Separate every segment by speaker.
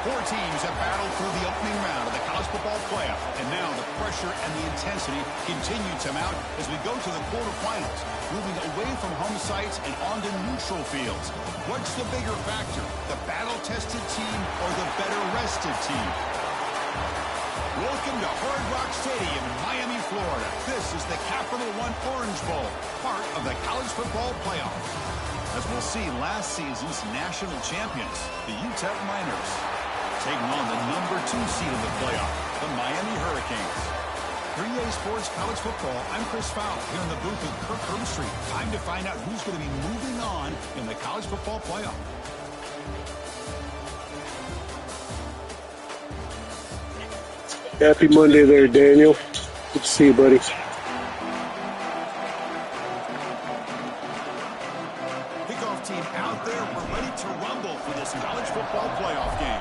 Speaker 1: Four teams have battled through the opening round of the college football playoff, and now the pressure and the intensity continue to mount as we go to the quarterfinals, moving away from home sites and onto neutral fields. What's the bigger factor, the battle-tested team or the better-rested team? Welcome to Hard Rock Stadium in Miami, Florida. This is the Capital One Orange Bowl, part of the college football playoff. As we'll see, last season's national champions, the Utep Miners, taking on the number 2 seed in the playoff, the Miami Hurricanes. 3A Sports College Football, I'm Chris Fowle, here in the booth with Kirk Herbstreit. Time to find out who's going to be moving on in the college football playoff.
Speaker 2: Happy Monday there, Daniel. Good to see you, buddy.
Speaker 1: Kickoff team out there. We're ready to rumble for this college football playoff game.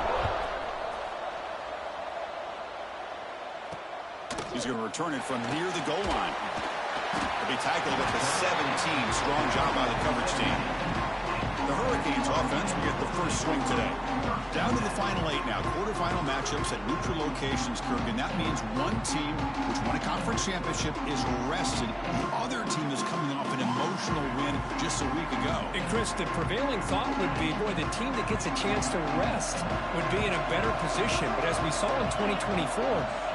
Speaker 1: He's going to return it from near the goal line. He'll be tackled at the 17. Strong job by the coverage team. The Hurricanes offense will get the first swing today. Down to the final 8 now. Quarterfinal matchups at neutral locations, Kirk, and that means one team which won a conference championship is rested. The other team is coming off an emotional win just a week ago.
Speaker 3: And Chris, the prevailing thought would be, boy, the team that gets a chance to rest would be in a better position. But as we saw in 2024,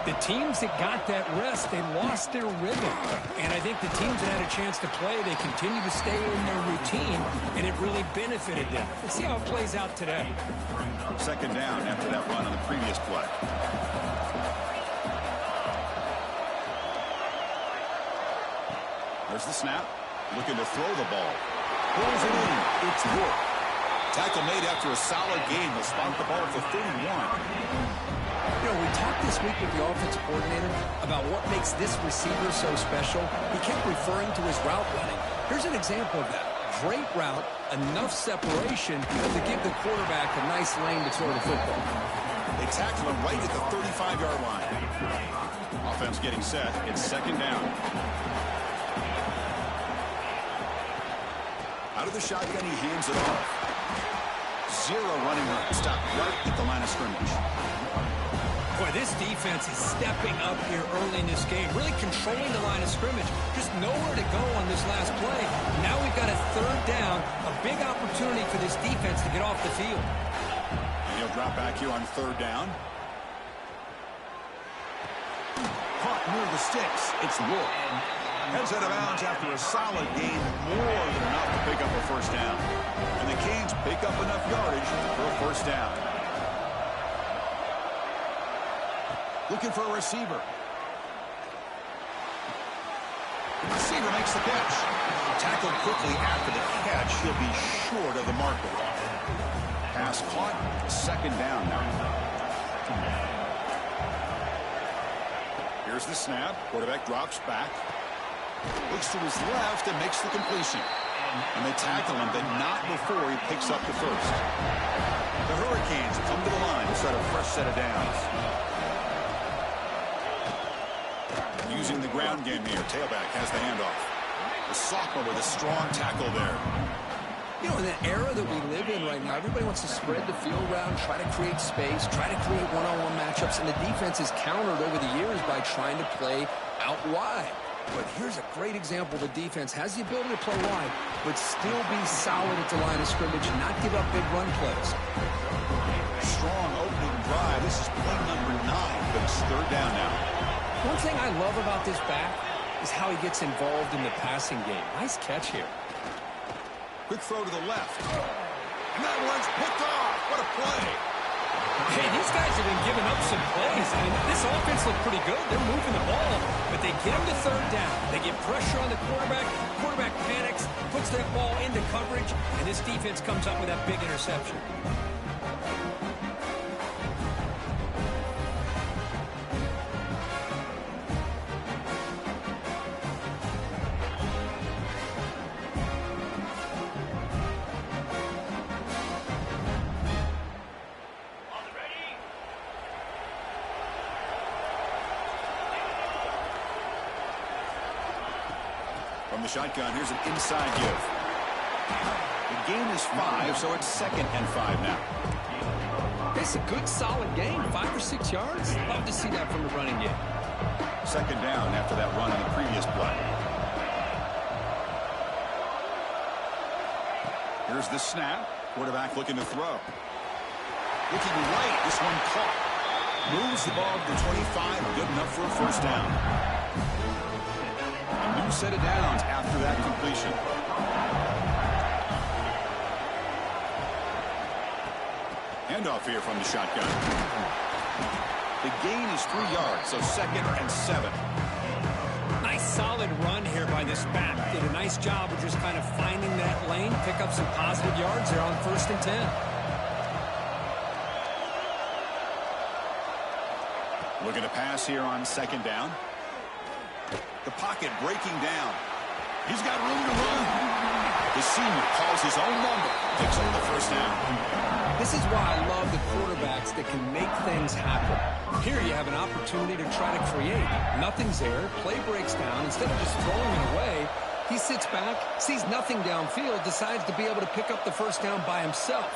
Speaker 3: the teams that got that rest, they lost their rhythm. And I think the teams that had a chance to play, they continue to stay in their routine, and it really benefited them. Let's see how it plays out today.
Speaker 1: Second down after that run on the previous play. There's the snap. Looking to throw the ball. Pulls it in. It's Wood. Tackle made after a solid game. He'll spot the ball for 31.
Speaker 3: You know, we talked this week with the offensive coordinator about what makes this receiver so special. He kept referring to his route running. Here's an example of that. Great route, enough separation to give the quarterback a nice lane to throw the football.
Speaker 1: They tackle him right at the 35-yard line. Offense getting set. It's second down. Out of the shotgun, he hands it off. Zero running room. Stopped right at the line of scrimmage.
Speaker 3: Boy, this defense is stepping up here early in this game, really controlling the line of scrimmage. Just nowhere to go on this last play. Now we've got a third down, a big opportunity for this defense to get off the field.
Speaker 1: And he'll drop back here on third down. Caught near the sticks. It's Wood. Heads out of bounds after a solid gain, more than enough to pick up a first down. And the Canes pick up enough yardage for a first down. Looking for a receiver. The receiver makes the catch. Tackled quickly after the catch. He'll be short of the marker. Pass caught. Second down now. Here's the snap. Quarterback drops back. Looks to his left and makes the completion. And they tackle him, but not before he picks up the first. The Hurricanes come to the line to start a fresh set of downs. Using the ground game here. Tailback has the handoff. The sophomore with a strong tackle there.
Speaker 3: You know, in the era that we live in right now, everybody wants to spread the field around, try to create space, try to create one-on-one matchups, and the defense is countered over the years by trying to play out wide. But here's a great example. The defense has the ability to play wide, but still be solid at the line of scrimmage and not give up big run plays.
Speaker 1: Strong opening drive. This is play number 9, but it's third down now.
Speaker 3: One thing I love about this back is how he gets involved in the passing game. Nice catch here.
Speaker 1: Quick throw to the left. And that one's picked off. What a play.
Speaker 3: Hey, these guys have been giving up some plays. I mean, this offense looked pretty good. They're moving the ball, but they get him to third down. They get pressure on the quarterback. Quarterback panics, puts that ball into coverage, and this defense comes up with that big interception.
Speaker 1: From the shotgun, here's an inside give. The gain is 5, so it's 2nd and 5 now.
Speaker 3: It's a good, solid game. 5 or 6 yards. Love to see that from the running game.
Speaker 1: Second down after that run on the previous play. Here's the snap. Quarterback looking to throw. Looking right. This one caught. Moves the ball to the 25. Good enough for a first down. A new set of downs after that completion. Handoff here from the shotgun. The gain is 3 yards, so 2nd and 7.
Speaker 3: Nice solid run here by this back. Did a nice job of just kind of finding that lane, pick up some positive yards there on 1st and 10.
Speaker 1: Looking to pass here on 2nd down. The pocket breaking down. He's got room to run. The senior calls his own number, picks up the first down.
Speaker 3: This is why I love the quarterbacks that can make things happen. Here you have an opportunity to try to create. Nothing's there. Play breaks down. Instead of just throwing it away, he sits back, sees nothing downfield, decides to be able to pick up the first down by himself.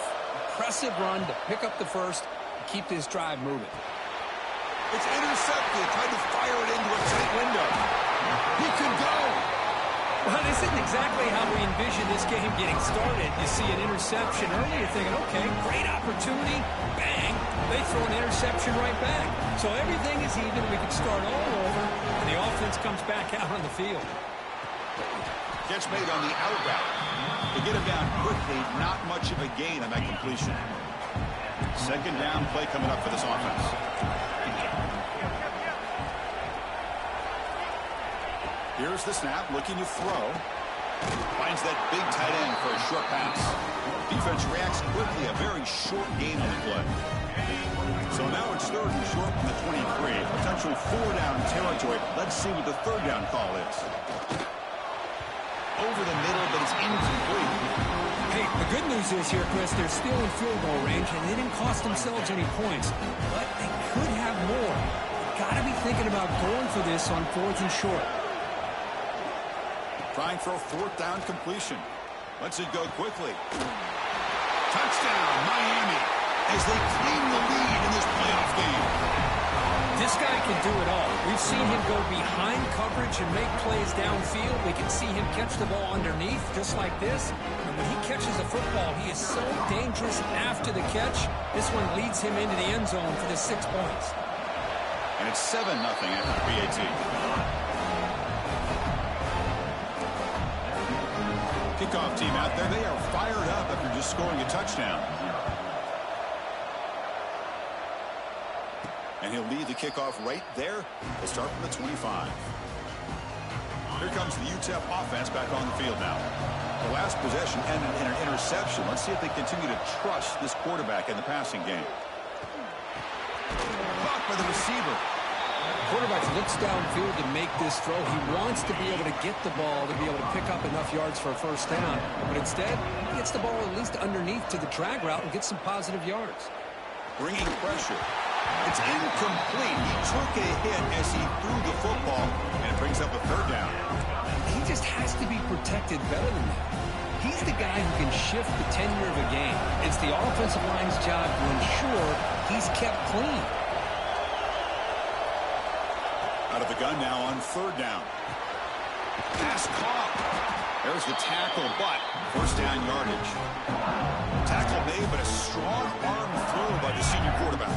Speaker 3: Impressive run to pick up the first and keep this drive moving.
Speaker 1: It's intercepted. Tried to fire it into a tight window. He could go.
Speaker 3: Well, this isn't exactly how we envision this game getting started. You see an interception early, you're thinking, okay, great opportunity. Bang. They throw an interception right back. So everything is even. We can start all over, and the offense comes back out on the field.
Speaker 1: Catch made on the out route. To get him down quickly, not much of a gain on that completion. 2nd down play coming up for this offense. Here's the snap, looking to throw. Finds that big tight end for a short pass. Defense reacts quickly, a very short gain on the play. So now it's 3rd and short from the 23. Potential 4-down territory. Let's see what the 3rd down call is. Over the middle, but it's incomplete.
Speaker 3: Hey, the good news is here, Chris, they're still in field goal range, and they didn't cost themselves any points. But they could have more. Got to be thinking about going for this on 4th and short.
Speaker 1: Trying for a 4th down completion. Lets it go quickly. Touchdown, Miami, as they claim the lead in this playoff game.
Speaker 3: This guy can do it all. We've seen him go behind coverage and make plays downfield. We can see him catch the ball underneath, just like this. And when he catches the football, he is so dangerous after the catch. This one leads him into the end zone for the 6 points.
Speaker 1: And it's 7-0 after the PAT. Kickoff team out there. They are fired up after just scoring a touchdown. And he'll lead the kickoff right there. We'll start from the 25. Here comes the Utep offense back on the field now. The last possession ended in an interception. Let's see if they continue to trust this quarterback in the passing game. Blocked by the receiver.
Speaker 3: Quarterback looks downfield to make this throw. He wants to be able to get the ball to be able to pick up enough yards for a first down. But instead, he gets the ball at least underneath to the drag route and gets some positive yards.
Speaker 1: Bringing pressure. It's incomplete. He took a hit as he threw the football, and it brings up a 3rd down.
Speaker 3: He just has to be protected better than that. He's the guy who can shift the tenure of a game. It's the offensive line's job to ensure he's kept clean.
Speaker 1: Out of the gun now on 3rd down. Pass caught. There's the tackle, but 1st down yardage. Tackle made, but a strong arm throw by the senior quarterback.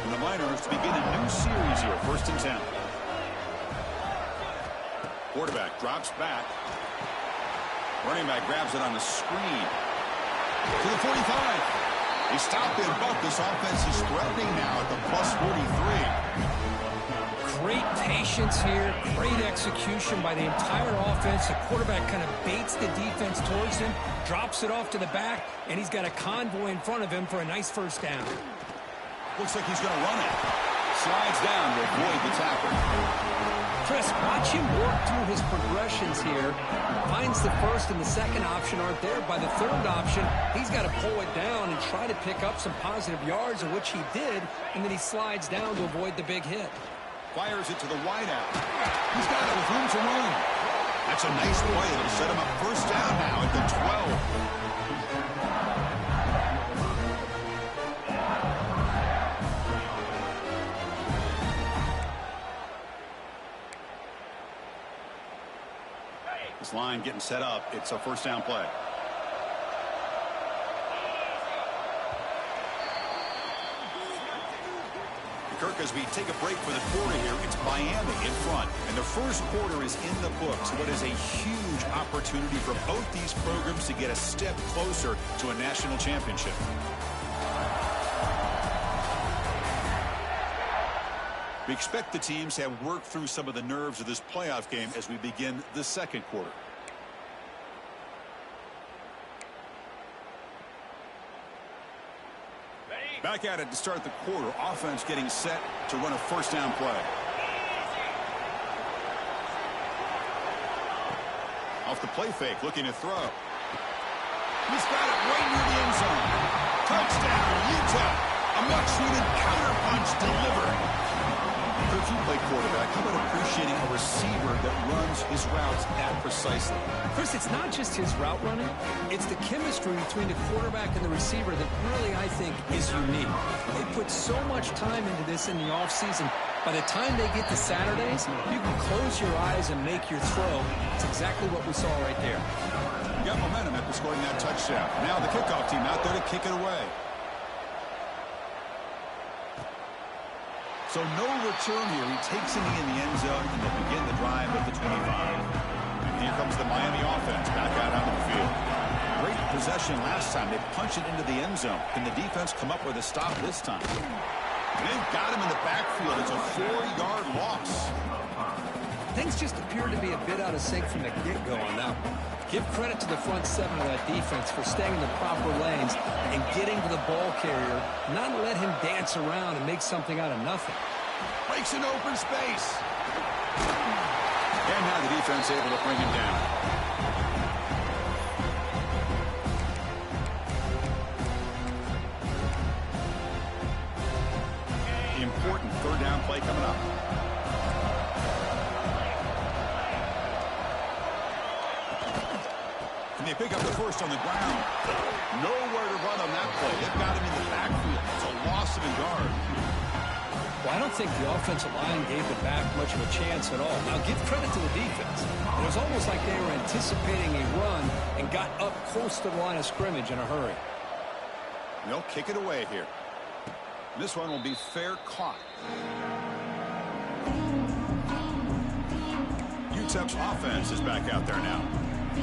Speaker 1: And the Miners to begin a new series here, 1st and 10. Quarterback drops back. Running back grabs it on the screen. To the 45. They stop in, but this offense is threatening now at the plus 43.
Speaker 3: Great patience here, great execution by the entire offense. The quarterback kind of baits the defense towards him, drops it off to the back, and he's got a convoy in front of him for a nice first down.
Speaker 1: Looks like he's going to run it. Slides down to avoid the tackle.
Speaker 3: Chris, watch him work through his progressions here. Finds the 1st and the 2nd option aren't there. By the 3rd option, he's got to pull it down and try to pick up some positive yards, of which he did, and then he slides down to avoid the big hit.
Speaker 1: Fires it to the wideout. He's got it with room to run. That's a nice play. It'll set him up 1st down now at the 12. This line getting set up. It's a first down play. Kirk, as we take a break for the quarter here, it's Miami in front. And the first quarter is in the books. What is a huge opportunity for both these programs to get a step closer to a national championship. We expect the teams to have worked through some of the nerves of this playoff game as we begin the second quarter. Back at it to start the quarter. Offense getting set to run a first down play. Off the play fake, looking to throw. He's got it right near the end zone. Touchdown, Utep. A much-needed counterpunch delivered. If you play quarterback, how about appreciating a receiver that runs his routes that precisely?
Speaker 3: Chris, it's not just his route running. It's the chemistry between the quarterback and the receiver that really, I think, is unique. They put so much time into this in the offseason. By the time they get to Saturdays, you can close your eyes and make your throw. It's exactly what we saw right there.
Speaker 1: Got momentum after scoring that touchdown. Now the kickoff team out there to kick it away. So no return here. He takes it in the end zone, and they'll begin the drive at the 25. And here comes the Miami offense back out onto the field. Great possession last time. They punched it into the end zone. Can the defense come up with a stop this time? And they've got him in the backfield. It's a 4-yard loss.
Speaker 3: Things just appear to be a bit out of sync from the get-go on that one. Give credit to the front seven of that defense for staying in the proper lanes and getting to the ball carrier, not let him dance around and make something out of nothing.
Speaker 1: Breaks an open space. And now the defense able to bring him down. Important third down play coming up. And they pick up the first on the ground. Nowhere to run on that play. They've got him in the backfield. It's a loss of a yard.
Speaker 3: Well, I don't think the offensive line gave the back much of a chance at all. Now, give credit to the defense. It was almost like they were anticipating a run and got up close to the line of scrimmage in a hurry.
Speaker 1: They'll kick it away here. This one will be fair caught. Utep's offense is back out there now.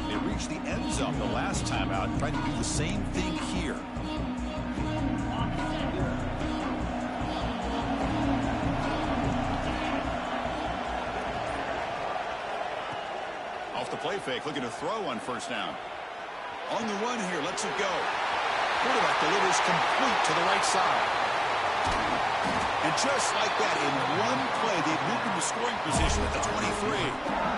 Speaker 1: They reached the end zone the last time out, trying to do the same thing here. Off the play fake, looking to throw on first down. On the run here, lets it go. Quarterback delivers complete to the right side. And just like that, in one play, they've moved into scoring position at the 23.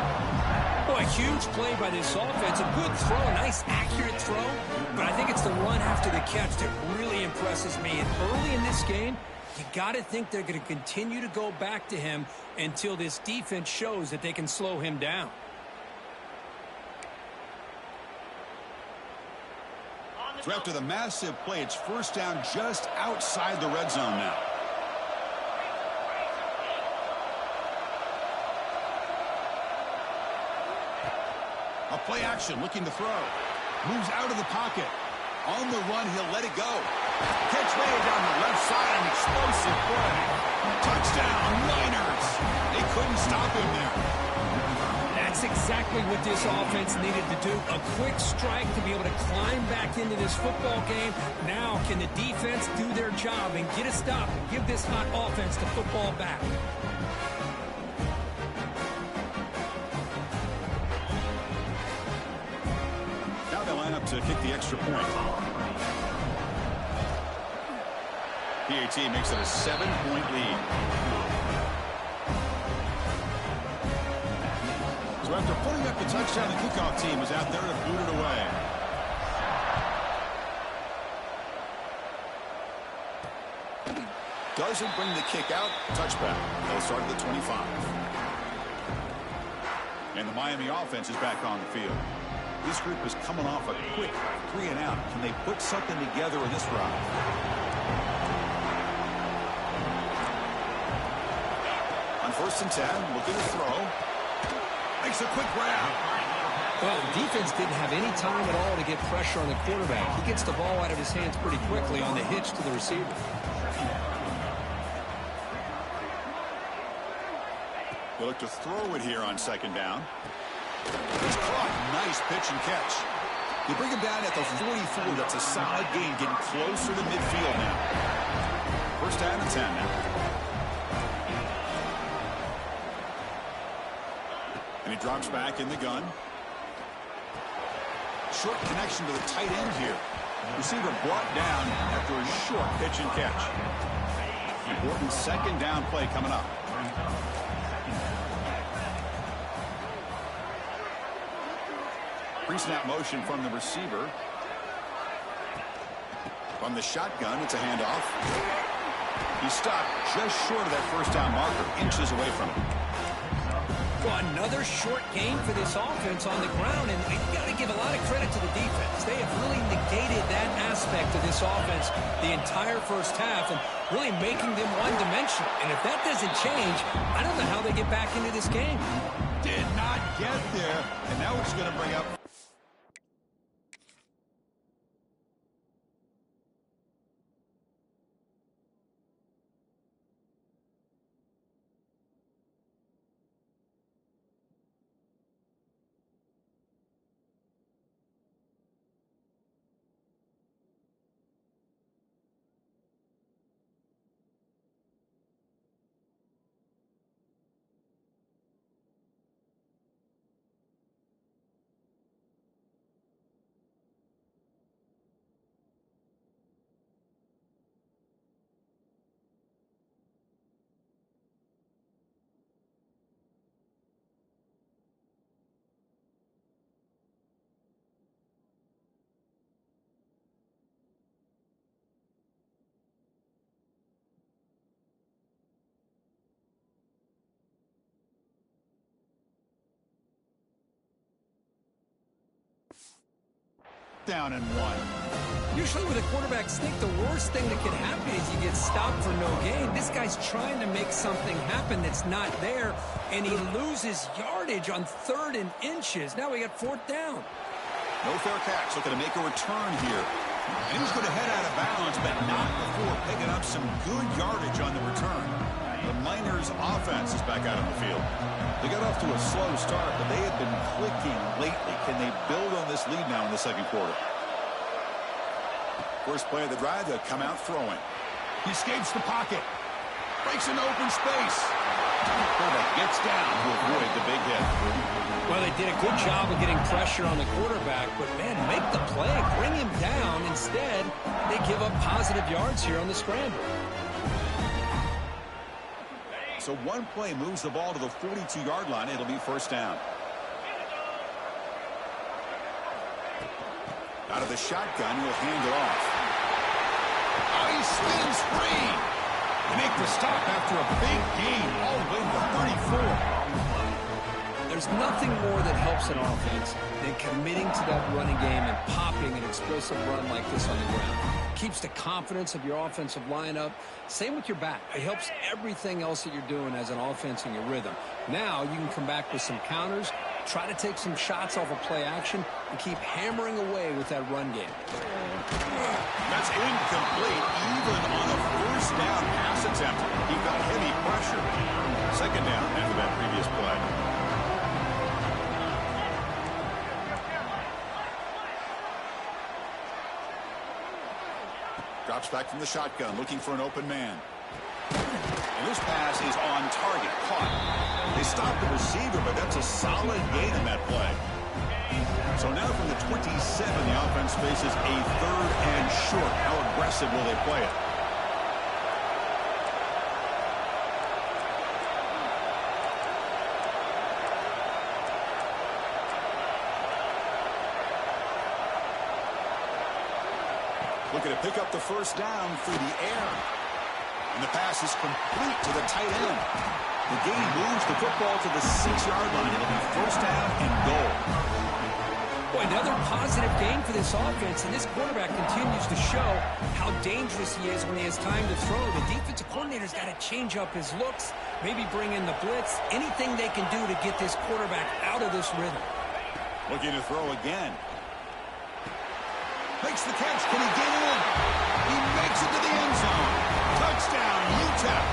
Speaker 3: Boy, huge play by this offense. A good throw, a nice accurate throw. But I think it's the run after the catch that really impresses me. And early in this game, you got to think they're going to continue to go back to him until this defense shows that they can slow him down.
Speaker 1: So after the massive play, it's first down just outside the red zone now. A play action, looking to throw. Moves out of the pocket. On the run, he'll let it go. Catch way down the left side, an explosive play. Touchdown, Niners. They couldn't stop him there.
Speaker 3: That's exactly what this offense needed to do. A quick strike to be able to climb back into this football game. Now, can the defense do their job and get a stop and give this hot offense the football back?
Speaker 1: Now they line up to kick the extra point. PAT makes it a 7-point lead. So after putting up the touchdown, the kickoff team is out there to boot it away. Doesn't bring the kick out. Touchback. They'll start at the 25. And the Miami offense is back on the field. This group is coming off a quick 3-and-out. Can they put something together in this round? On 1st and 10, looking to throw. Makes a quick grab.
Speaker 3: Well, the defense didn't have any time at all to get pressure on the quarterback. He gets the ball out of his hands pretty quickly on the hitch to the receiver.
Speaker 1: They look to throw it here on second down. It's caught. Nice pitch and catch. You bring him down at the 44. That's a solid gain, getting closer to midfield now. First down and 10 now. And he drops back in the gun. Short connection to the tight end here. Receiver brought down after a short pitch and catch. Important second down play coming up. Pre-snap motion from the receiver. From the shotgun, it's a handoff. He stopped just short of that first down marker, inches away from it.
Speaker 3: Well, another short gain for this offense on the ground, and you got to give a lot of credit to the defense. They have really negated that aspect of this offense the entire first half and really making them one-dimensional. And if that doesn't change, I don't know how they get back into this game.
Speaker 1: Did not get there, and now it's going to bring up down and 1.
Speaker 3: Usually with a quarterback sneak, the worst thing that can happen is you get stopped for no gain. This guy's trying to make something happen that's not there, and he loses yardage on 3rd and inches. Now we got 4th down.
Speaker 1: No fair catch. Looking to make a return here. And he's going to head out of bounds, but not before picking up some good yardage on the return. The Miners' offense is back out on the field. They got off to a slow start, but they have been clicking lately. Can they build on this lead now in the second quarter? First play of the drive, they'll come out throwing. He escapes the pocket. Breaks an open space. Quarterback gets down to avoid the big hit.
Speaker 3: Well, they did a good job of getting pressure on the quarterback, but, man, make the play. Bring him down. Instead, they give up positive yards here on the scramble.
Speaker 1: So one play moves the ball to the 42-yard line. It'll be first down. Out of the shotgun, he'll hand it off. Oh, he spins free. They make the stop after a big gain all the way to the 34.
Speaker 3: There's nothing more that helps an offense than committing to that running game and popping an explosive run like this on the ground. Keeps the confidence of your offensive lineup. Same with your back. It helps everything else that you're doing as an offense in your rhythm. Now you can come back with some counters, try to take some shots off of play action, and keep hammering away with that run game.
Speaker 1: That's incomplete, even on a first down pass attempt. He got heavy pressure. Second down after that previous play. Drops back from the shotgun, looking for an open man. And this pass is on target, caught. They stopped the receiver, but that's a solid gain in that play. So now from the 27, the offense faces a 3rd and short. How aggressive will they play it? Looking to pick up the first down through the air. And the pass is complete to the tight end. The gain moves the football to the 6-yard line. It'll be first down and goal.
Speaker 3: Boy, another positive gain for this offense, and this quarterback continues to show how dangerous he is when he has time to throw. The defensive coordinator's got to change up his looks, maybe bring in the blitz, anything they can do to get this quarterback out of this rhythm.
Speaker 1: Looking to throw again. Makes the catch. Can he get in? He makes it to the end zone. Touchdown, Utep.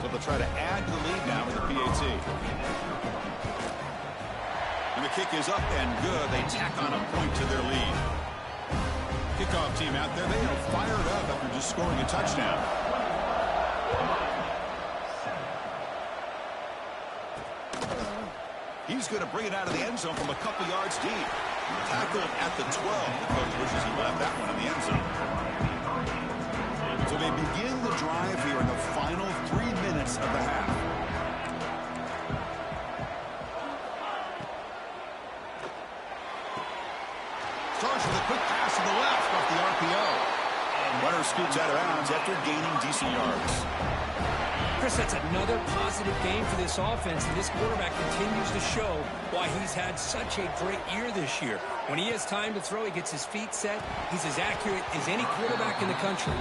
Speaker 1: So they'll try to add to the lead now with the PAT. And the kick is up and good. They tack on a point to their lead. Kickoff team out there, they are fired up after just scoring a touchdown. He's going to bring it out of the end zone from a couple yards deep. Tackled at the 12. The coach wishes he left that one in the end zone. So they begin the drive here in the final 3 minutes of the half. Starts with a quick pass to the left off the RPO. And runner scoots out of bounds after gaining decent yards.
Speaker 3: Chris, that's another positive game for this offense, and this quarterback continues to show why he's had such a great year this year. When he has time to throw, he gets his feet set. He's as accurate as any quarterback in the country.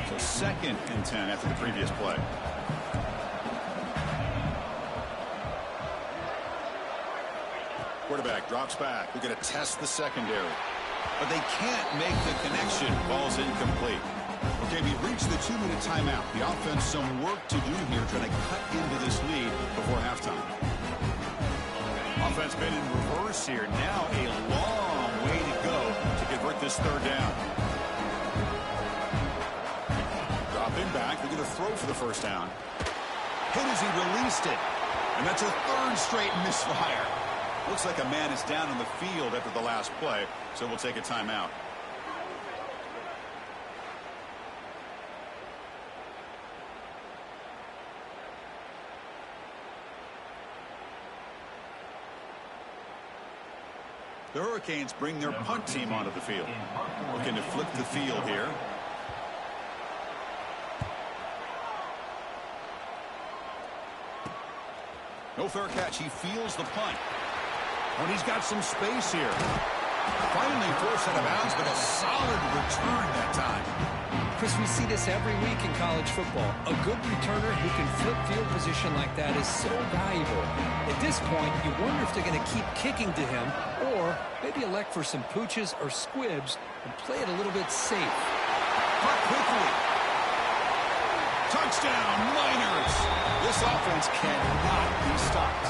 Speaker 1: So 2nd and 10 after the previous play. Quarterback drops back. They're going to test the secondary. But they can't make the connection. Ball's incomplete. Okay, we've reached the 2-minute timeout. The offense some work to do here trying to cut into this lead before halftime. Offense been in reverse here. Now a long way to go to convert this 3rd down. Dropping back. They're going to throw for the 1st down. Hit as he released it. And that's a 3rd straight misfire. Looks like a man is down on the field after the last play, so we'll take a timeout. The Hurricanes bring their punt team onto the field. Looking to flip the field here. No fair catch. He feels the punt. When he's got some space here. Finally forced out of bounds, but a solid return that time.
Speaker 3: Chris, we see this every week in college football. A good returner who can flip field position like that is so valuable. At this point, you wonder if they're going to keep kicking to him or maybe elect for some pooches or squibs and play it a little bit safe.
Speaker 1: Cut quickly. Touchdown, Miners. This offense cannot be stopped.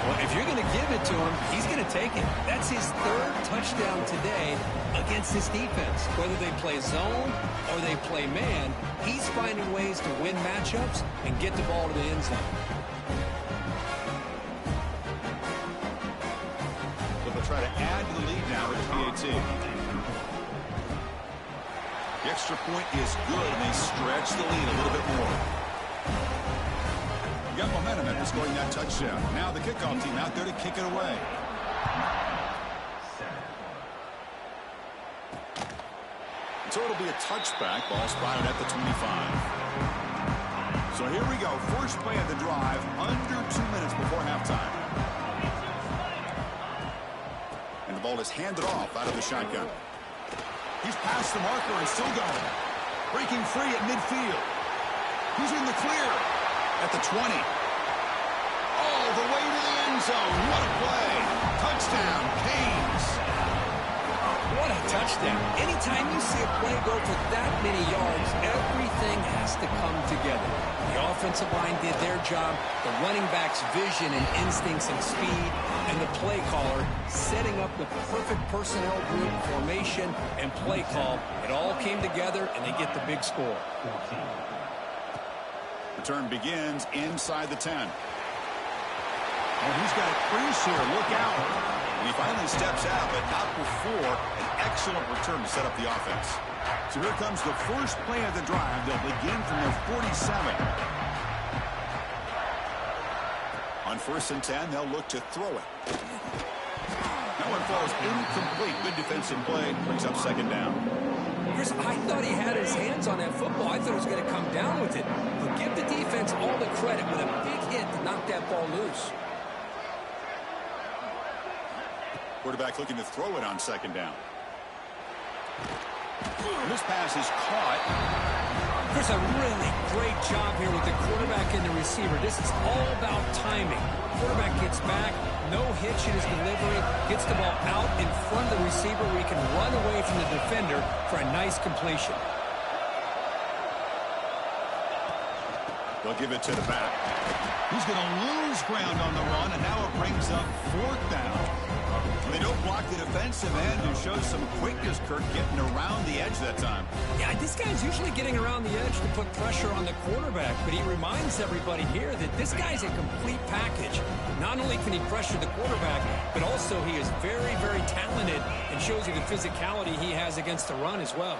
Speaker 3: Well, if you're going to give it to him, he's going to take it. That's his 3rd touchdown today against this defense. Whether they play zone or they play man, he's finding ways to win matchups and get the ball to the end zone.
Speaker 1: So they'll try to add to the lead now with the PAT. The extra point is good, and they stretch the lead a little bit more. Got momentum after scoring that touchdown. Now the kickoff team out there to kick it away. So it'll be a touchback. Ball spotted at the 25. So here we go. First play of the drive under 2 minutes before halftime. And the ball is handed off out of the shotgun. He's past the marker and still going. Breaking free at midfield. He's in the clear. At the 20. All the way to the end zone. What a play. Touchdown, Canes.
Speaker 3: What a touchdown. Anytime you see a play go for that many yards, everything has to come together. The offensive line did their job, the running back's vision and instincts and speed, and the play caller setting up the perfect personnel group, formation, and play call. It all came together, and they get the big score.
Speaker 1: Return begins inside the 10. And he's got a crease here. Look out. And he finally steps out, but not before an excellent return to set up the offense. So here comes the first play of the drive. They'll begin from their 47. On 1st and 10, they'll look to throw it. That one falls incomplete. Good defensive play. Brings up 2nd down.
Speaker 3: Chris, I thought he had his hands on that football. I thought he was going to come down with it. But give the defense all the credit with a big hit to knock that ball loose.
Speaker 1: Quarterback looking to throw it on second down. And this pass is caught.
Speaker 3: There's a really great job here with the quarterback and the receiver. This is all about timing. Quarterback gets back, no hitch in his delivery, gets the ball out in front of the receiver where he can run away from the defender for a nice completion.
Speaker 1: They'll give it to the back. He's going to lose ground on the run, and now it brings up fourth down. They don't block the defensive end, who shows some quickness, Kirk, getting around the edge that time.
Speaker 3: Yeah, this guy's usually getting around the edge to put pressure on the quarterback, but he reminds everybody here that this guy's a complete package. Not only can he pressure the quarterback, but also he is very, very talented and shows you the physicality he has against the run as well.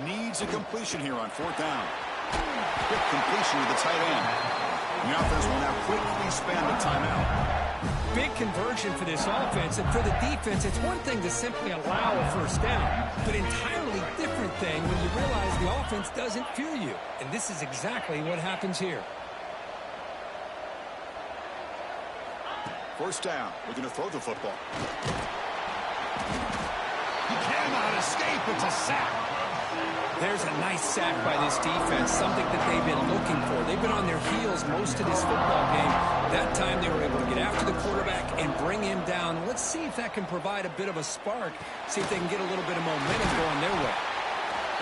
Speaker 1: Needs a completion here on fourth down. Quick completion to the tight end. The offense will now quickly spend a timeout.
Speaker 3: Big conversion for this offense, and for the defense, it's one thing to simply allow a first down, but entirely different thing when you realize the offense doesn't fear you. And this is exactly what happens here.
Speaker 1: First down. We're going to throw the football. He cannot escape. It's a sack.
Speaker 3: There's a nice sack by this defense, something that they've been looking for. They've been on their heels most of this football game. That time they were able to get after the quarterback and bring him down. Let's see if that can provide a bit of a spark, see if they can get a little bit of momentum going their way.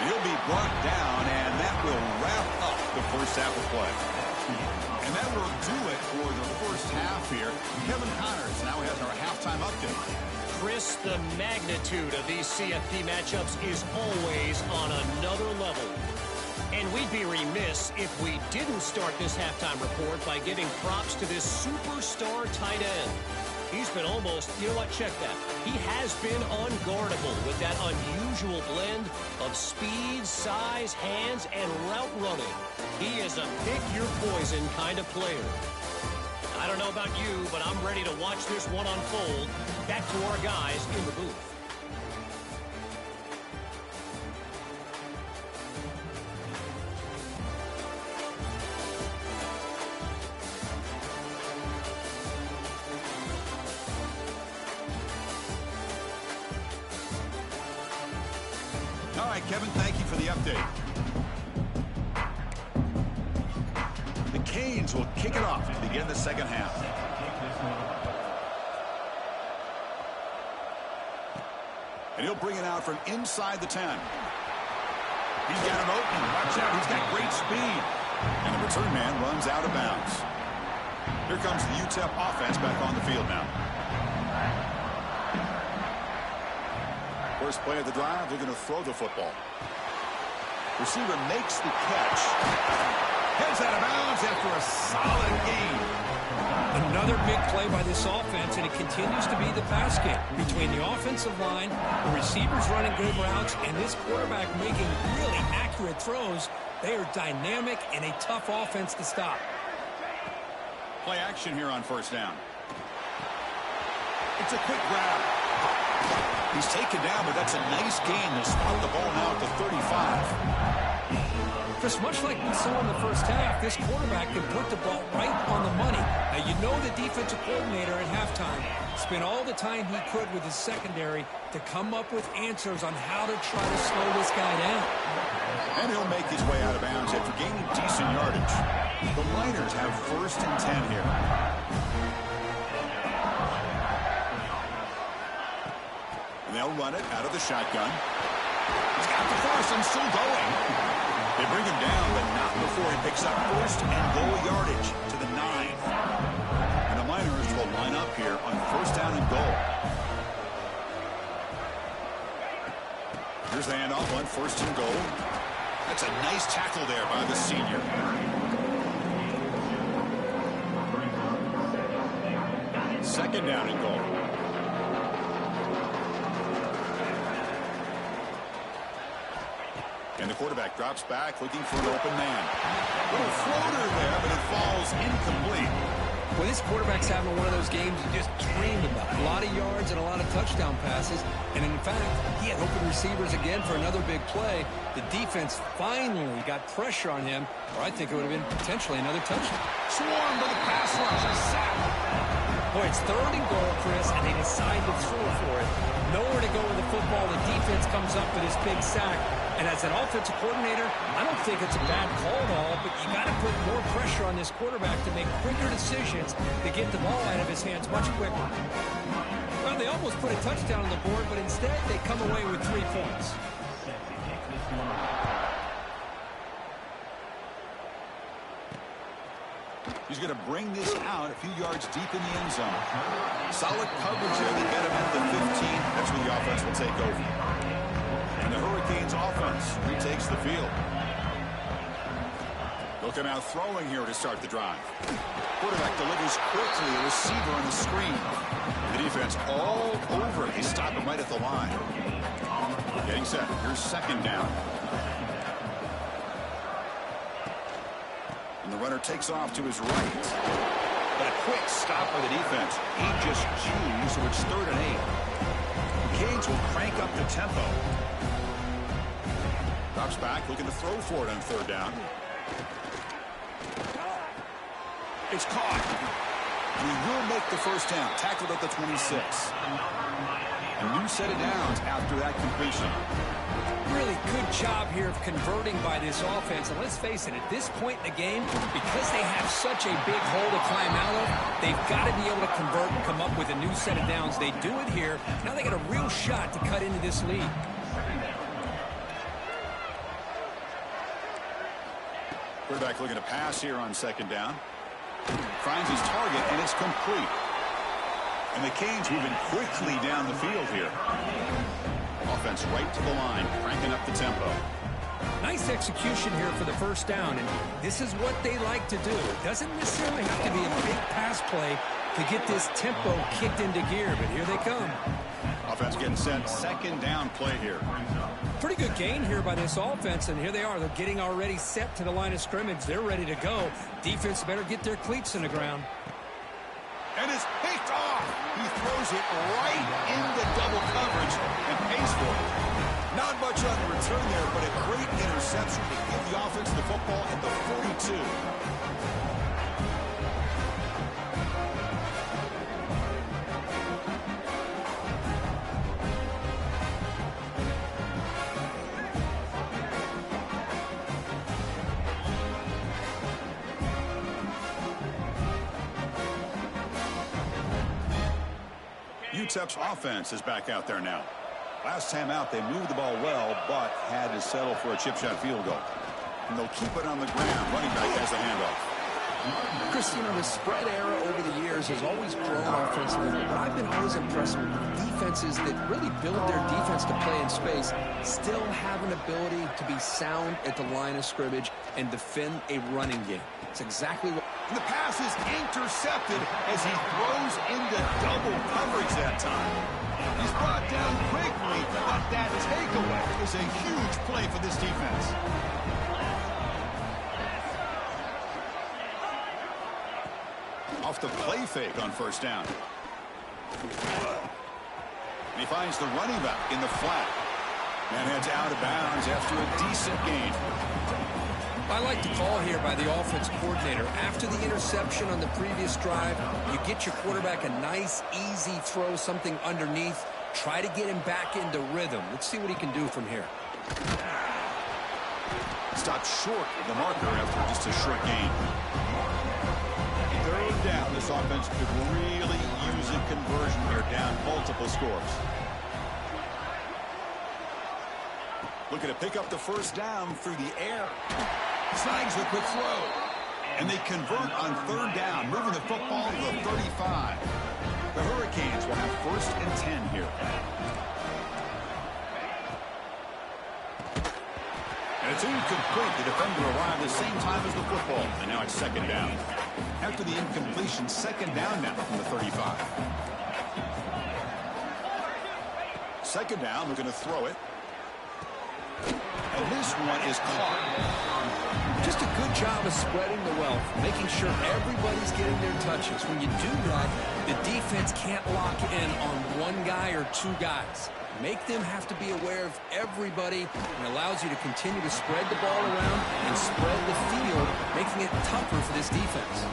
Speaker 1: And he'll be brought down, and that will wrap up the first half of play. And that will do it for the first half here. Kevin Connors now has our halftime update.
Speaker 4: Chris, the magnitude of these CFP matchups is always on another level. And we'd be remiss if we didn't start this halftime report by giving props to this superstar tight end. He's been almost, you know what, check that. He has been unguardable with that unusual blend of speed, size, hands, and route running. He is a pick-your-poison kind of player. I don't know about you, but I'm ready to watch this one unfold. Back to our guys in the booth.
Speaker 1: All right, Kevin, thank you for the update. The Canes will kick it off and begin the second half. And he'll bring it out from inside the 10. He's got him open. Watch out, he's got great speed. And the return man runs out of bounds. Here comes the Utep offense back on the field now. First play of the drive, they're going to throw the football. Receiver makes the catch. Heads out of bounds after a solid gain.
Speaker 3: Another big play by this offense, and it continues to be the pass game between the offensive line, the receivers running good routes, and this quarterback making really accurate throws. They are dynamic and a tough offense to stop.
Speaker 1: Play action here on first down. It's a quick grab. He's taken down, but that's a nice gain to spot the ball now at the 35.
Speaker 3: Just much like we saw in the first half, this quarterback can put the ball right on the money. Now, you know the defensive coordinator at halftime spent all the time he could with his secondary to come up with answers on how to try to slow this guy down.
Speaker 1: And he'll make his way out of bounds after gaining decent yardage. The Miners have first and 10 here. And they'll run it out of the shotgun. He's got the first and still going. They bring him down, but not before he picks up first and goal yardage to the 9. And the Miners will line up here on first down and goal. Here's the handoff on first and goal. That's a nice tackle there by the senior. Second down and goal. And the quarterback drops back, looking for an open man. Little floater there, but it falls incomplete.
Speaker 3: Well, this quarterback's having one of those games you just dreamed about. A lot of yards and a lot of touchdown passes. And in fact, he had open receivers again for another big play. The defense finally got pressure on him, or I think it would have been potentially another touchdown.
Speaker 1: Swarmed by the pass rush, a sack.
Speaker 5: Boy, it's 3rd and goal, Chris, and they decide to throw for it. Nowhere to go with the football. The defense comes up with this big sack. And as an offensive coordinator, I don't think it's a bad call at all, but you got to put more pressure on this quarterback to make quicker decisions to get the ball out of his hands much quicker. Well, they almost put a touchdown on the board, but instead they come away with 3 points.
Speaker 1: He's going to bring this out a few yards deep in the end zone. Solid coverage here. They get him at the 15. That's where the offense will take over. And the Hurricanes offense retakes the field. They'll come out throwing here to start the drive. Quarterback delivers quickly. A receiver on the screen. The defense all over it. They stop him right at the line. Getting set. Here's 2nd down. And the runner takes off to his right. But a quick stop by the defense. He just chews, so it's 3rd and 8. The Canes will crank up the tempo. Drops back, looking to throw for it on 3rd down. It's caught. And he will make the 1st down. Tackled at the 26. A new set of downs after that completion.
Speaker 5: Really good job here of converting by this offense. And let's face it, at this point in the game, because they have such a big hole to climb out of, they've got to be able to convert and come up with a new set of downs. They do it here. Now they got a real shot to cut into this lead.
Speaker 1: Quarterback looking to pass here on 2nd down. Finds his target, and it's complete. And the Canes moving quickly down the field here. Offense right to the line, cranking up the tempo.
Speaker 5: Nice execution here for the 1st down, and this is what they like to do. It doesn't necessarily have to be a big pass play to get this tempo kicked into gear, but here they come.
Speaker 1: Offense getting set. 2nd down play here.
Speaker 5: Pretty good gain here by this offense, and here they are. They're getting already set to the line of scrimmage. They're ready to go. Defense better get their cleats in the ground.
Speaker 1: And it's picked off. He throws it right into double coverage and pays for it. Not much on the return there, but a great interception to give the offense the football at the 42. Utep's offense is back out there now. Last time out, they moved the ball well, but had to settle for a chip shot field goal. And they'll keep it on the ground. Running back has the handoff.
Speaker 3: Chris, you know, the spread era over the years has always grown offensively, but I've been always impressed with defenses that really build their defense to play in space, still have an ability to be sound at the line of scrimmage and defend a running game. It's exactly what...
Speaker 1: And the pass is intercepted as he throws into double coverage that time. He's brought down quickly, but that takeaway is a huge play for this defense. Off the play fake on 1st down. And he finds the running back in the flat. And heads out of bounds after a decent gain.
Speaker 5: I like the call here by the offense coordinator. After the interception on the previous drive, you get your quarterback a nice, easy throw, something underneath. Try to get him back into rhythm. Let's see what he can do from here.
Speaker 1: Stopped short of the marker after just a short gain. 3rd down. This offense could really use a conversion here, down multiple scores. Looking to pick up the 1st down through the air. Snags the quick throw. And they convert on 3rd down, moving the football to the 35. The Hurricanes will have 1st and 10 here. And it's incomplete. The defender arrived the same time as the football. And now it's 2nd down. After the incompletion, 2nd down now from the 35. 2nd down, we're going to throw it. And this one is caught.
Speaker 3: Just a good job of spreading the wealth, making sure everybody's getting their touches. When you do that, the defense can't lock in on one guy or 2 guys. Make them have to be aware of everybody, and allows you to continue to spread the ball around and spread the field making it tougher for this defense.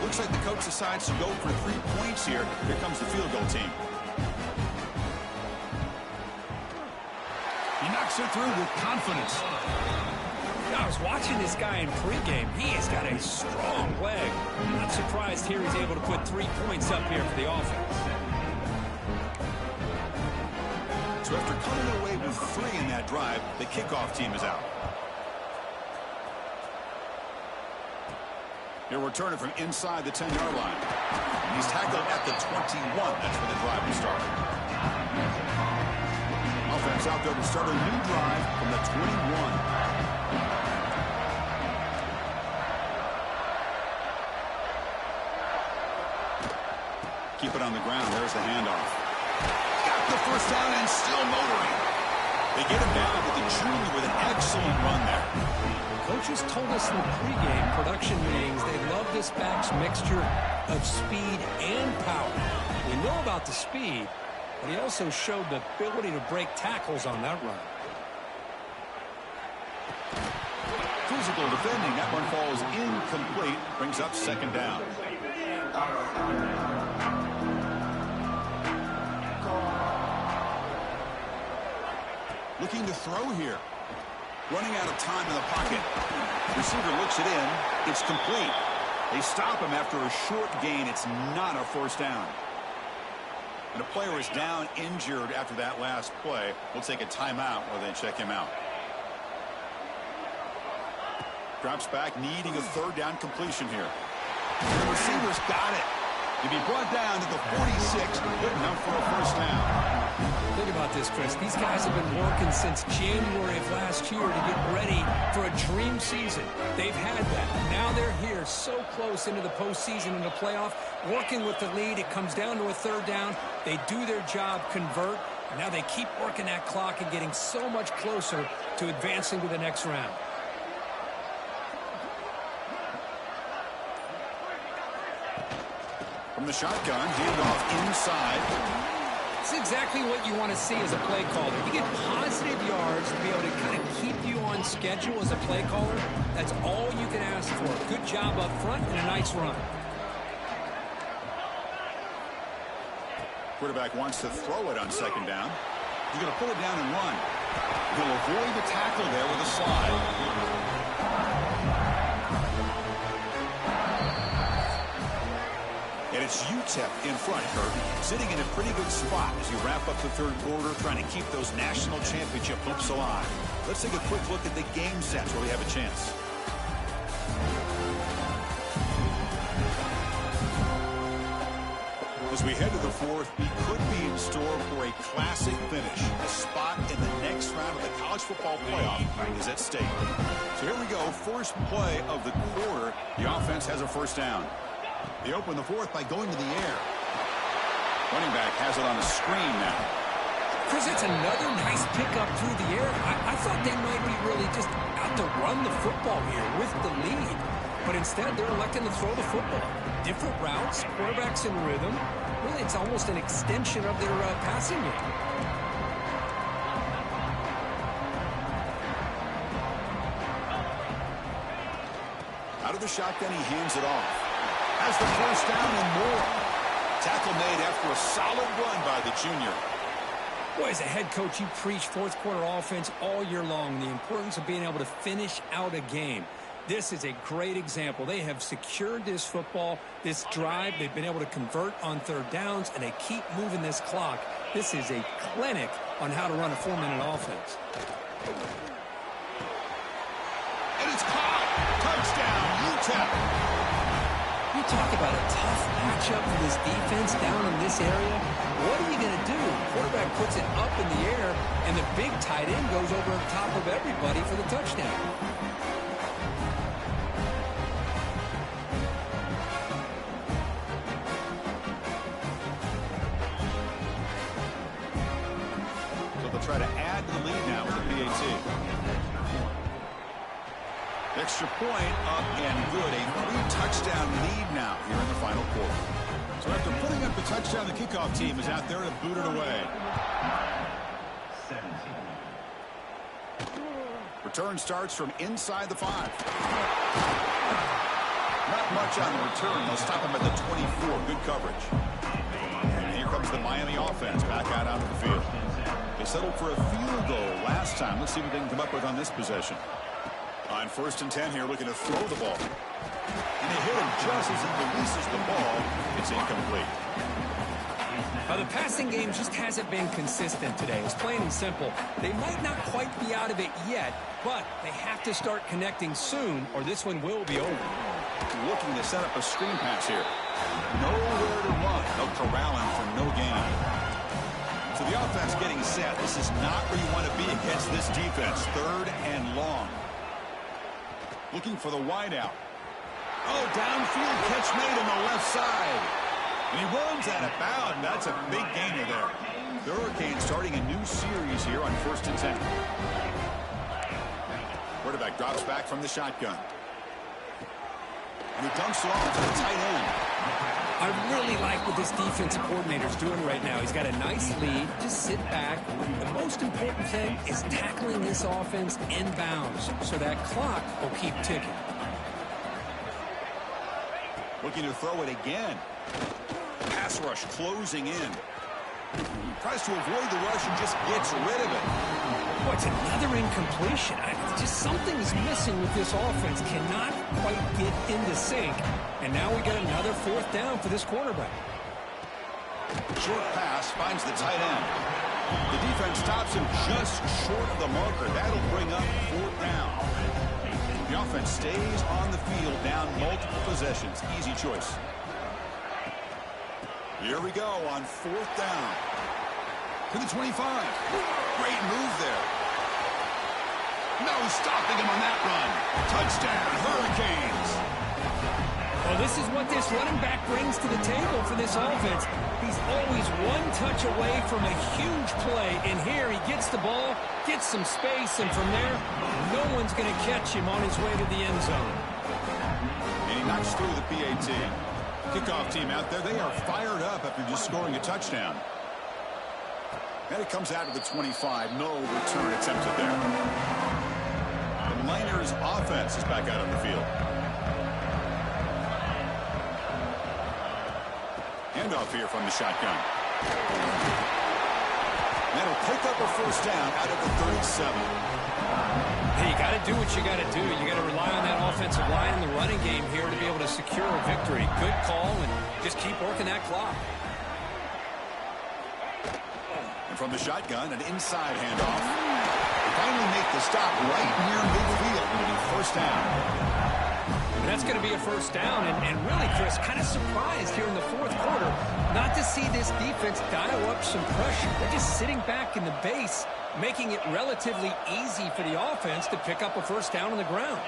Speaker 1: Looks like the coach decides to go for 3 points here. Here comes the field goal team. He knocks it through with confidence.
Speaker 5: I was watching this guy in pregame. He has got a strong leg. I'm not surprised here he's able to put 3 points up here for the offense.
Speaker 1: So after coming away with 3 in that drive, the kickoff team is out. He'll return it from inside the 10-yard line. He's tackled at the 21. That's where the drive will start. Offense out there to start a new drive from the 21. Keep it on the ground. There's the handoff. Got the first down and still motoring. They get him down with the junior with an excellent run there.
Speaker 5: Coaches told us in the pregame production meetings they love this back's mixture of speed and power. We know about the speed, but he also showed the ability to break tackles on that run.
Speaker 1: Physical defending. That one falls incomplete. Brings up second down. Looking to throw here. Running out of time in the pocket. Receiver looks it in. It's complete. They stop him after a short gain. It's not a first down. And a player is down injured after that last play. We'll take a timeout while they check him out. Drops back, needing a third down completion here. The receiver's got it. He'll be brought down to the 46, good enough for a first down.
Speaker 5: Think about this, Chris. These guys have been working since January of last year to get ready for a dream season. They've had that. Now they're here so close into the postseason and the playoff, working with the lead. It comes down to a third down. They do their job, convert. And now they keep working that clock and getting so much closer to advancing to the next round.
Speaker 1: From the shotgun, handoff inside.
Speaker 5: It's exactly what you want to see as a play caller. You get positive yards to be able to kind of keep you on schedule as a play caller. That's all you can ask for. Good job up front and a nice run.
Speaker 1: Quarterback wants to throw it on second down. He's going to pull it down and run. He'll avoid the tackle there with a slide. And it's Utep in front, Kurt, sitting in a pretty good spot as you wrap up the third quarter, trying to keep those national championship hopes alive. Let's take a quick look at the game sets where we have a chance. As we head to the fourth, we could be in store for a classic finish. A spot in the next round of the college football playoff is at stake. So here we go, first play of the quarter. The offense has a first down. They open the fourth by going to the air. Running back has it on the screen now.
Speaker 5: Chris, it's another nice pickup through the air. I thought they might be really just out to run the football here with the lead. But instead, they're electing to throw the football. Different routes, quarterbacks in rhythm. Really, it's almost an extension of their passing game.
Speaker 1: Out of the shotgun, he hands it off. Has the first down and more. Tackle made after a solid run by the junior.
Speaker 5: Boy, as a head coach, you preach fourth quarter offense all year long. The importance of being able to finish out a game. This is a great example. They have secured this football, this drive. They've been able to convert on third downs, and they keep moving this clock. This is a clinic on how to run a 4-minute offense.
Speaker 1: And it's caught. Touchdown, Utep.
Speaker 5: You talk about a tough matchup for this defense down in this area. What are you going to do? Quarterback puts it up in the air, and the big tight end goes over on top of everybody for the touchdown.
Speaker 1: So they'll try to add to the lead now with the PAT. Extra point up and good. A 3-touchdown lead now here in the final quarter. So after putting up the touchdown, the kickoff team is out there to boot it away. Return starts from inside the 5. pitch on the return. They'll stop him at the 24. Good coverage. And here comes the Miami offense back out onto the field. They settled for a field goal last time. Let's see what they can come up with on this possession. On 1st and 10 here, looking to throw the ball. And they hit him just as he releases the ball. It's incomplete.
Speaker 5: The passing game just hasn't been consistent today. It's plain and simple. They might not quite be out of it yet, but they have to start connecting soon, or this one will be over.
Speaker 1: Looking to set up a screen pass here. Nowhere to run. They'll corral him for no gain. So the offense getting set. This is not where you want to be against this defense. 3rd and long. Looking for the wideout. Oh, downfield catch made on the left side. And he runs out of bounds. That's a big gainer there. The Hurricanes starting a new series here on 1st and 10. Quarterback drops back from the shotgun. And he dunks it off to the tight end.
Speaker 5: I really like what this defensive coordinator's doing right now. He's got a nice lead. Just sit back. The most important thing is tackling this offense inbounds so that clock will keep ticking.
Speaker 1: Looking to throw it again. Pass rush closing in. Tries to avoid the rush and just gets rid of it.
Speaker 5: Oh, it's another incompletion. Just something's missing with this offense. Cannot quite get into sync. And now we got another 4th down for this quarterback.
Speaker 1: Short pass finds the tight end. The defense stops him just short of the marker. That'll bring up 4th down. The offense stays on the field down multiple possessions. Easy choice. Here we go on 4th down. To the 25. Great move there. No stopping him on that run. Touchdown, Hurricanes.
Speaker 5: Well, this is what this running back brings to the table for this offense. He's always one touch away from a huge play. And here he gets the ball, gets some space, and from there, no one's going to catch him on his way to the end zone.
Speaker 1: And he knocks through the PAT. Kickoff team out there, they are fired up after just scoring a touchdown. And it comes out to the 25. No return attempted there. The Miners offense is back out on the field. Handoff here from the shotgun. That'll pick up a 1st down out of the 37.
Speaker 5: Hey, you got to do what you got to do. You got to rely on that offensive line in the running game here to be able to secure a victory. Good call, and just keep working that clock.
Speaker 1: And from the shotgun, an inside handoff. They finally make the stop right near midfield. It'll be 1st down.
Speaker 5: And that's going to be a 1st down. And really, Chris, kind of surprised here in the 4th quarter not to see this defense dial up some pressure. They're just sitting back in the base, making it relatively easy for the offense to pick up a 1st down on the ground.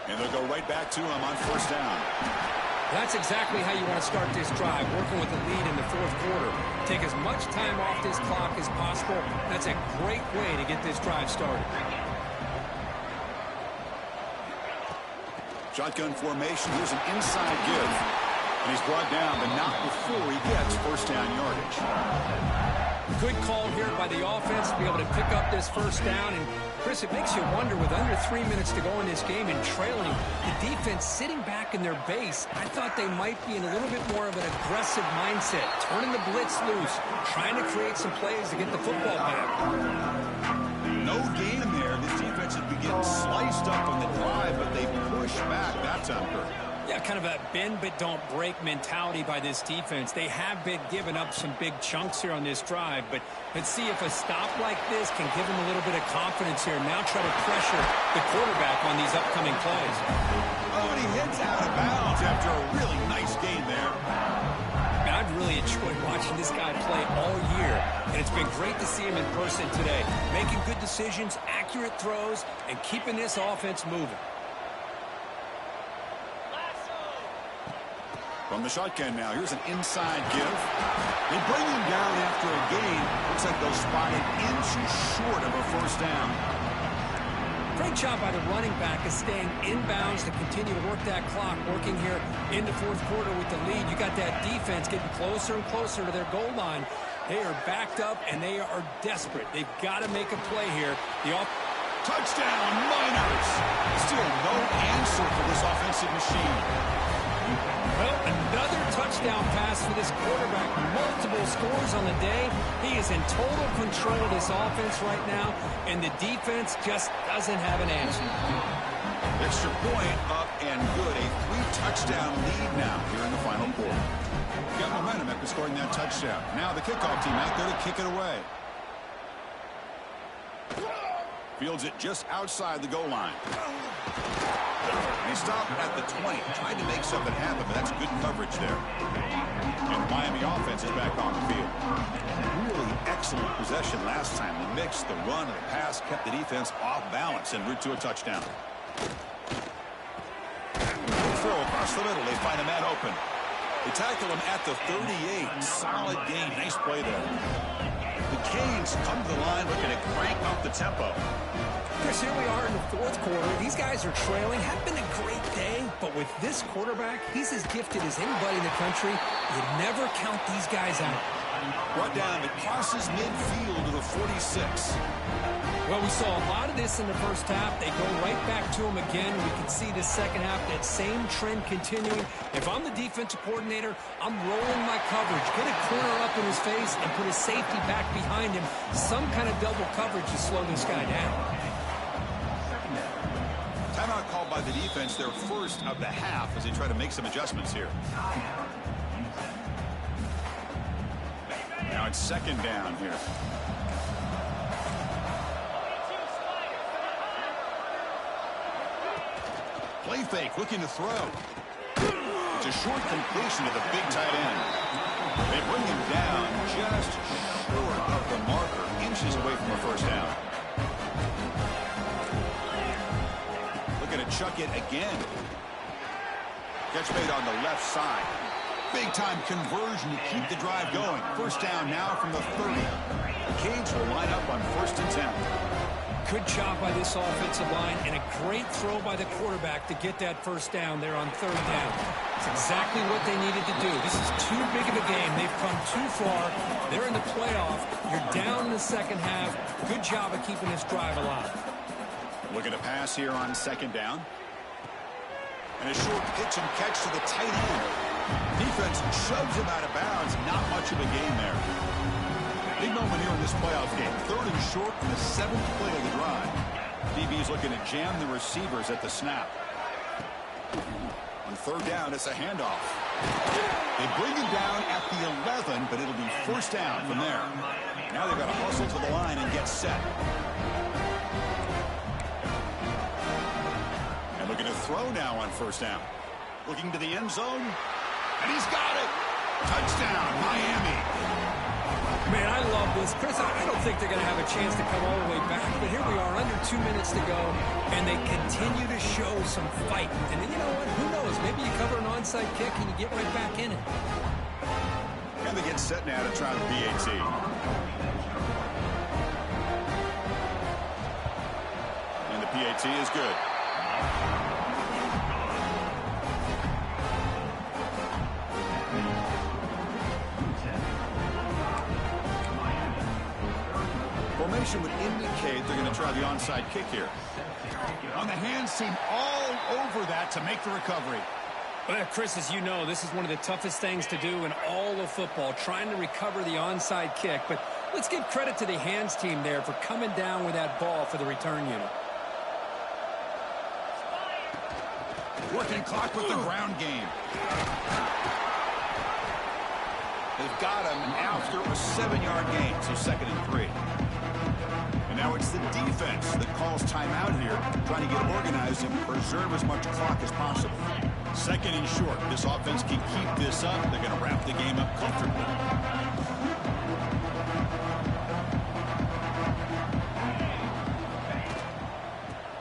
Speaker 1: And they'll go right back to him on 1st down.
Speaker 5: That's exactly how you want to start this drive, working with the lead in the 4th quarter. Take as much time off this clock as possible. That's a great way to get this drive started.
Speaker 1: Shotgun formation. Here's an inside give. And he's brought down, but not before he gets 1st down yardage.
Speaker 5: Good call here by the offense to be able to pick up this 1st down. And, Chris, it makes you wonder, with under 3 minutes to go in this game and trailing, the defense sitting back in their base, I thought they might be in a little bit more of an aggressive mindset, turning the blitz loose, trying to create some plays to get the football back.
Speaker 1: No gain there. This defense has been getting sliced up on the drive, but they push back that time, Kurt.
Speaker 5: Yeah, kind of a bend but don't break mentality by this defense. They have been giving up some big chunks here on this drive, but let's see if a stop like this can give them a little bit of confidence here. Now try to pressure the quarterback on these upcoming plays.
Speaker 1: Oh, and he hits out of bounds after a really nice gain there.
Speaker 5: Man, I've really enjoyed watching this guy play all year, and it's been great to see him in person today, making good decisions, accurate throws, and keeping this offense moving.
Speaker 1: From the shotgun now, here's an inside give. They bring him down after a gain. Looks like they'll spot it inches short of a 1st down.
Speaker 5: Great job by the running back of staying inbounds to continue to work that clock, working here in the 4th quarter with the lead. You got that defense getting closer and closer to their goal line. They are backed up, and they are desperate. They've got to make a play here.
Speaker 1: Touchdown, Miners! Still no answer for this offensive machine.
Speaker 5: this quarterback multiple scores on the day. He is in total control of this offense right now, and the defense just doesn't have an answer.
Speaker 1: Extra point up and good. A 3-touchdown lead now here in the final quarter. Got momentum after scoring that touchdown. Now the kickoff team out there to kick it away. Fields it just outside the goal line. They stop at the 20. Tried to make something happen, but that's good coverage there. And the Miami offense is back on the field. Really excellent possession last time. The mix, the run, and the pass kept the defense off balance en route to a touchdown. Throw across the middle. They find a man open. They tackle him at the 38. Solid gain. Nice play there. The Canes come to the line looking to crank up the tempo.
Speaker 5: Chris, here we are in the fourth quarter. These guys are trailing. Had been a great day, but with this quarterback, he's as gifted as anybody in the country. You never count these guys out.
Speaker 1: Brought down, it crosses midfield to the 46.
Speaker 5: Well, we saw a lot of this in the first half. They go right back to him again. We can see the second half, that same trend continuing. If I'm the defensive coordinator, I'm rolling my coverage. Get a corner up in his face and put his safety back behind him. Some kind of double coverage to slow this guy down.
Speaker 1: Timeout called by the defense, their first of the half, as they try to make some adjustments here. Now it's second down here. Play fake, looking to throw. It's a short completion to the big tight end. They bring him down just short of the marker, inches away from a first down. Looking to chuck it again. Catch made on the left side. Big-time conversion to keep the drive going. First down now from the 30. The Canes will line up on 1st and 10.
Speaker 5: Good job by this offensive line, and a great throw by the quarterback to get that first down there on 3rd down. It's exactly what they needed to do. This is too big of a game. They've come too far. They're in the playoff. You're down in the second half. Good job of keeping this drive alive.
Speaker 1: Looking to pass here on 2nd down. And a short pitch and catch to the tight end. Defense shoves him out of bounds. Not much of a gain there. Big moment here in this playoff game. 3rd and short in the 7th play of the drive. DB's looking to jam the receivers at the snap. On 3rd down, it's a handoff. They bring him down at the 11, but it'll be 1st down from there. Now they've got to hustle to the line and get set. And looking to throw now on 1st down. Looking to the end zone. And he's got it. Touchdown, Miami.
Speaker 5: Man, I love this. Chris, I don't think they're going to have a chance to come all the way back, but here we are, under 2 minutes to go, and they continue to show some fight. And you know what? Who knows? Maybe you cover an onside kick and you get right back in it.
Speaker 1: And they get set now to try the PAT. And the PAT is good. Formation would indicate they're going to try the onside kick here. On the hands team all over that to make the recovery.
Speaker 5: Well, Chris, as you know, this is one of the toughest things to do in all of football, trying to recover the onside kick. But let's give credit to the hands team there for coming down with that ball for the return unit.
Speaker 1: Working clock with the ground game. They've got him after a 7-yard gain, so 2nd and 3. And now it's the defense that calls timeout here, trying to get organized and preserve as much clock as possible. 2nd and short. This offense can keep this up. They're going to wrap the game up comfortably.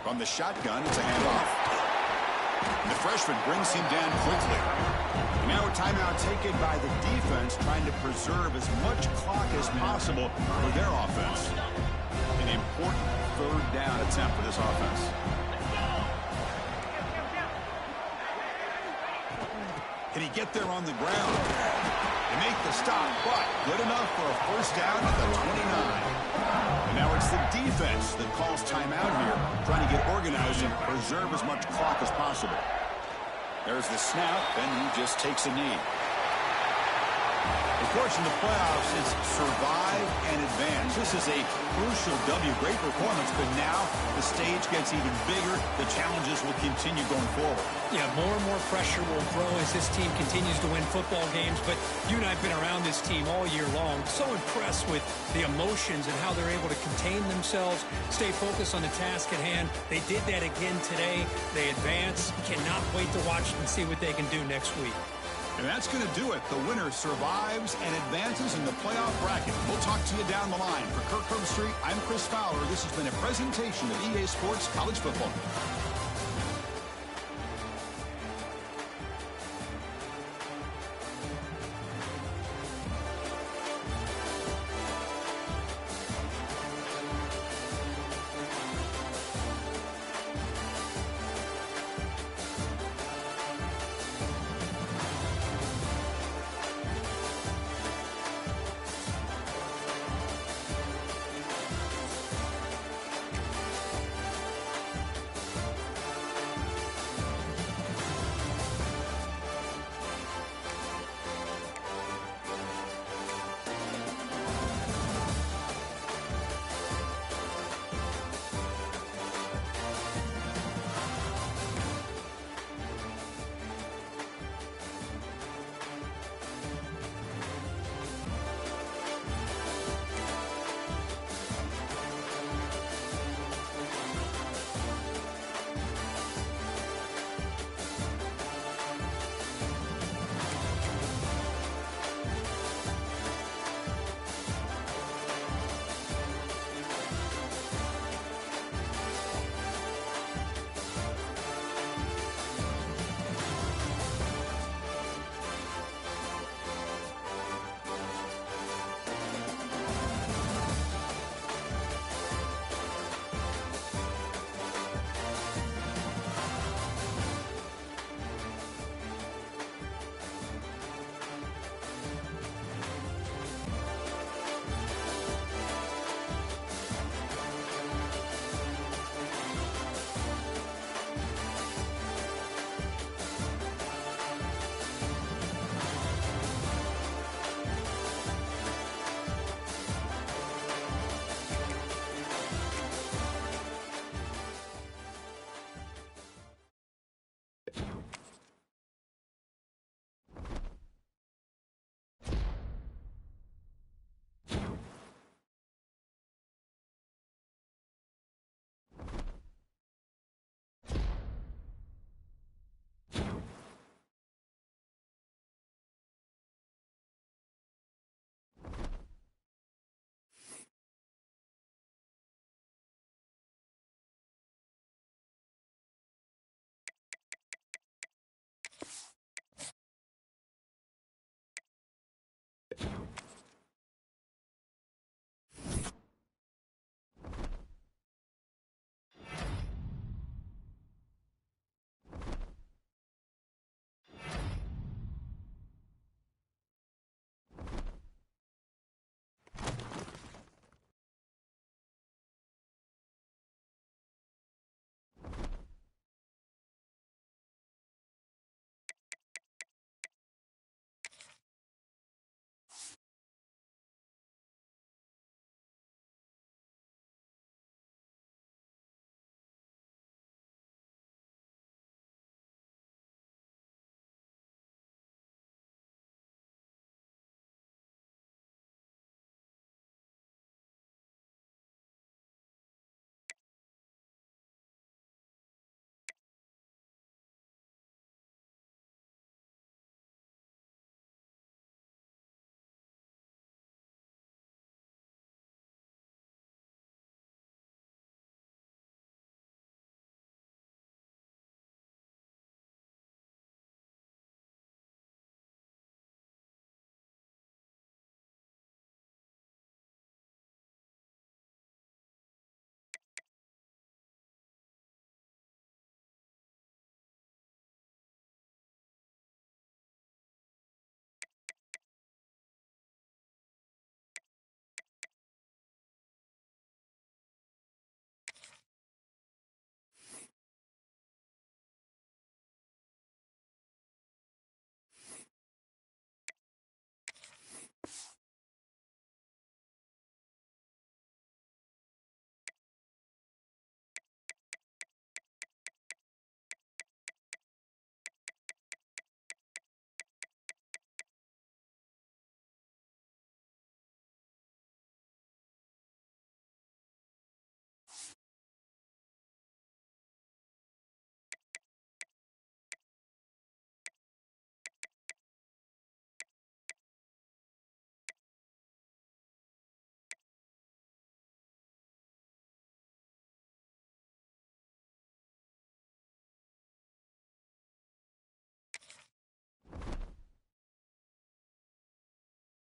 Speaker 1: From the shotgun, it's a handoff. The freshman brings him down quickly. And now a timeout taken by the defense, trying to preserve as much clock as possible for their offense. An important 3rd down attempt for this offense. Can he get there on the ground? They make the stop, but good enough for a 1st down at the 29. And now it's the defense that calls timeout here, trying to get organized and preserve as much clock as possible. There's the snap, and he just takes a knee. Of course, in the playoffs, it's survive and advance. This is a crucial W. Great performance, but now the stage gets even bigger. The challenges will continue going forward.
Speaker 5: Yeah, more and more pressure will grow as this team continues to win football games. But you and I have been around this team all year long. So impressed with the emotions and how they're able to contain themselves, stay focused on the task at hand. They did that again today. They advance. Cannot wait to watch and see what they can do next week.
Speaker 1: And that's going to do it. The winner survives and advances in the playoff bracket. We'll talk to you down the line. For Kirk Herbstreit, I'm Chris Fowler. This has been a presentation of EA Sports College Football.